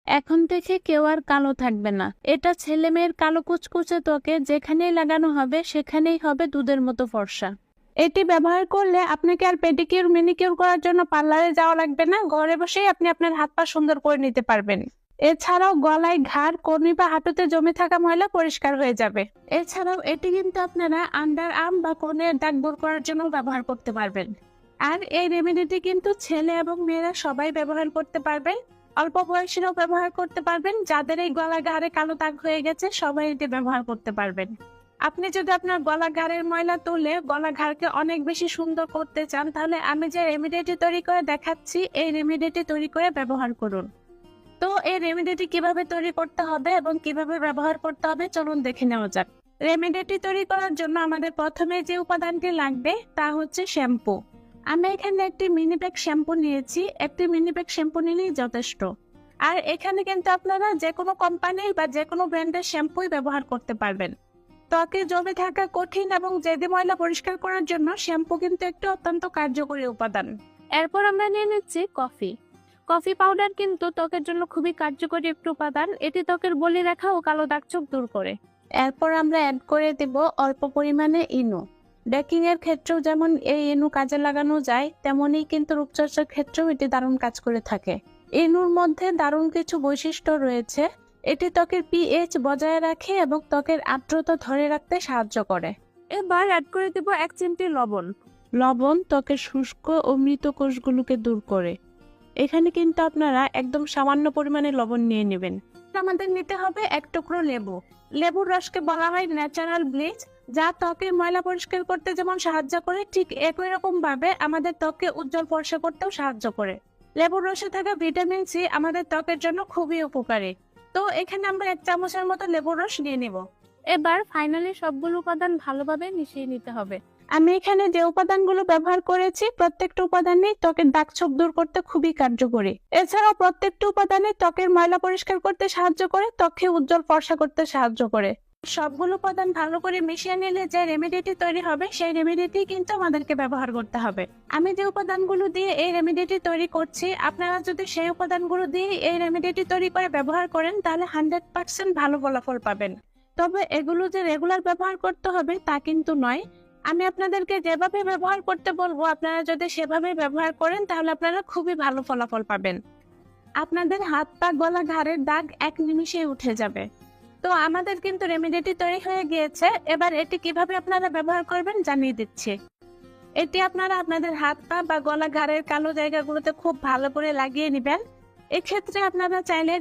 এখন থেকে কেউ আর কালো থাকবে না। এটা ছেলে মেয়ের কালো কুচকুচে ত্বকে যেখানেই লাগানো হবে সেখানেই হবে দুধের মতো ফর্সা। এটি ব্যবহার করলে আপনাকে আর পেডিকিউর ম্যানিকিউর করার জন্য পার্লারে যাওয়া লাগবে না, ঘরে বসেই আপনি আপনার হাত পা সুন্দর করে নিতে পারবেন। এছাড়াও গলায়, ঘাড়, কনুই বা হাঁটুতে জমে থাকা ময়লা পরিষ্কার হয়ে যাবে। এছাড়াও এটি কিন্তু আপনারা আন্ডার আর্ম বা কোণের দাগ দূর করার জন্য ব্যবহার করতে পারবেন। আর এই রেমেডিটি কিন্তু ছেলে এবং মেয়েরা সবাই ব্যবহার করতে পারবেন, অল্প বয়সীরাও ব্যবহার করতে পারবেন। যাদের এই গলা ঘাড়ে কালো দাগ হয়ে গেছে সবাই এটি ব্যবহার করতে পারবেন। আপনি যদি আপনার গলা ঘাড়ের ময়লা তুলে গলা ঘাড়কে অনেক বেশি সুন্দর করতে চান, তাহলে আমি যে রেমেডিটি তৈরি করে দেখাচ্ছি এই রেমেডিটি তৈরি করে ব্যবহার করুন। তো এই রেমেডিটি কিভাবে তৈরি করতে হবে এবং কিভাবে ব্যবহার করতে হবে চলুন দেখে নেওয়া যাক। রেমেডিটি তৈরি করার জন্য আমাদের প্রথমে যে উপাদানটি লাগবে তা হচ্ছে শ্যাম্পু। আমি এখানে একটি মিনি প্যাক শ্যাম্পু নিয়েছি, একটি মিনি প্যাক শ্যাম্পু নিলেই যথেষ্ট। আর এখানে কিন্তু আপনারা যে কোনো কোম্পানির বা যে কোনো ব্র্যান্ডের শ্যাম্পুই ব্যবহার করতে পারবেন। ত্বকে জমে থাকা কঠিন এবং জেদি ময়লা পরিষ্কার করার জন্য শ্যাম্পু কিন্তু একটি অত্যন্ত কার্যকরী উপাদান। এরপর আমরা নিয়ে নিচ্ছি কফি। কফি পাউডার কিন্তু ত্বকের জন্য খুবই কার্যকরী একটি উপাদান, এটি ত্বকের বলিরেখা ও কালো দাগ ছোপ দূর করে। এরপর আমরা অ্যাড করে দেব অল্প পরিমাণে ইনো। বেকিং এর ক্ষেত্রেও যেমন এই ইনো কাজে লাগানো যায়, তেমনই কিন্তু রূপচর্চার ক্ষেত্রেও এটি দারুণ কাজ করে থাকে। ইনুর মধ্যে দারুণ কিছু বৈশিষ্ট্য রয়েছে। এটি ত্বকের পিএইচ বজায় রাখে এবং ত্বকের আর্দ্রতা ধরে রাখতে সাহায্য করে। এবার অ্যাড করে দেব 1 চিমটি লবণ। লবণ ত্বকের শুষ্ক ও মৃত কোষগুলোকে দূর করে। এখানে কিন্তু আপনারা একদম সামান্য পরিমাণে লবণ নিয়ে নেবেন। আমাদের নিতে হবে 1 টুকরো লেবু। লেবুর রসকে বলা হয় ন্যাচারাল ব্লিচ, যা ত্বকের ময়লা পরিষ্কার করতে যেমন সাহায্য করে, ঠিক একই রকম ভাবে আমাদের ত্বককে উজ্জ্বল ফর্সা করতেও সাহায্য করে। লেবুর রসে থাকা ভিটামিন সি আমাদের ত্বকের জন্য খুবই উপকারী। তো এখানে আমরা 1 চামচের মতো লেবুর রস নিয়ে নিব। এবার ফাইনালি সবগুলো উপাদান ভালোভাবে মিশিয়ে নিতে হবে। আমি এখানে যে উপাদানগুলো ব্যবহার করেছি প্রত্যেকটা উপাদানই ত্বকের দাগ ছোপ দূর করতে খুবই কার্যকরী। এছাড়াও প্রত্যেকটা উপাদানে ত্বকের ময়লা পরিষ্কার করতে সাহায্য করে, ত্বককে উজ্জ্বল ফর্সা করতে সাহায্য করে। সবগুলো উপাদান ভালো করে মিশিয়ে নিলে যে রেমেডিটি তৈরি হবে সেই রেমেডিটি কিন্তু আমাদেরকে ব্যবহার করতে হবে। আমি যে উপাদানগুলো দিয়ে এই রেমেডিটি তৈরি করছি, আপনারা যদি সেই উপাদানগুলো দিয়ে এই রেমেডিটি তৈরি করে ব্যবহার করেন তাহলে 100% ভালো ফলাফল পাবেন। তবে এগুলো যে রেগুলার ব্যবহার করতে হবে তা কিন্তু নয়। আমি আপনাদেরকে যেভাবে ব্যবহার করতে বলবো আপনারা যদি সেভাবে ব্যবহার করেন তাহলে আপনারা খুবই ভালো ফলাফল পাবেন। আপনাদের হাত পা গলা ঘাড়ের দাগ 1 নিমিষেই উঠে যাবে। তো আমাদের কিন্তু রেমেডিটি তৈরি হয়ে গিয়েছে। এবার এটি কিভাবে আপনারা ব্যবহার করবেন জানিয়ে দিচ্ছি। এটি আপনারা আপনাদের হাত পা বা গলা ঘাড়ের কালো জায়গাগুলোতে খুব ভালো করে লাগিয়ে নেবেন। এক্ষেত্রে আপনারা চাইলে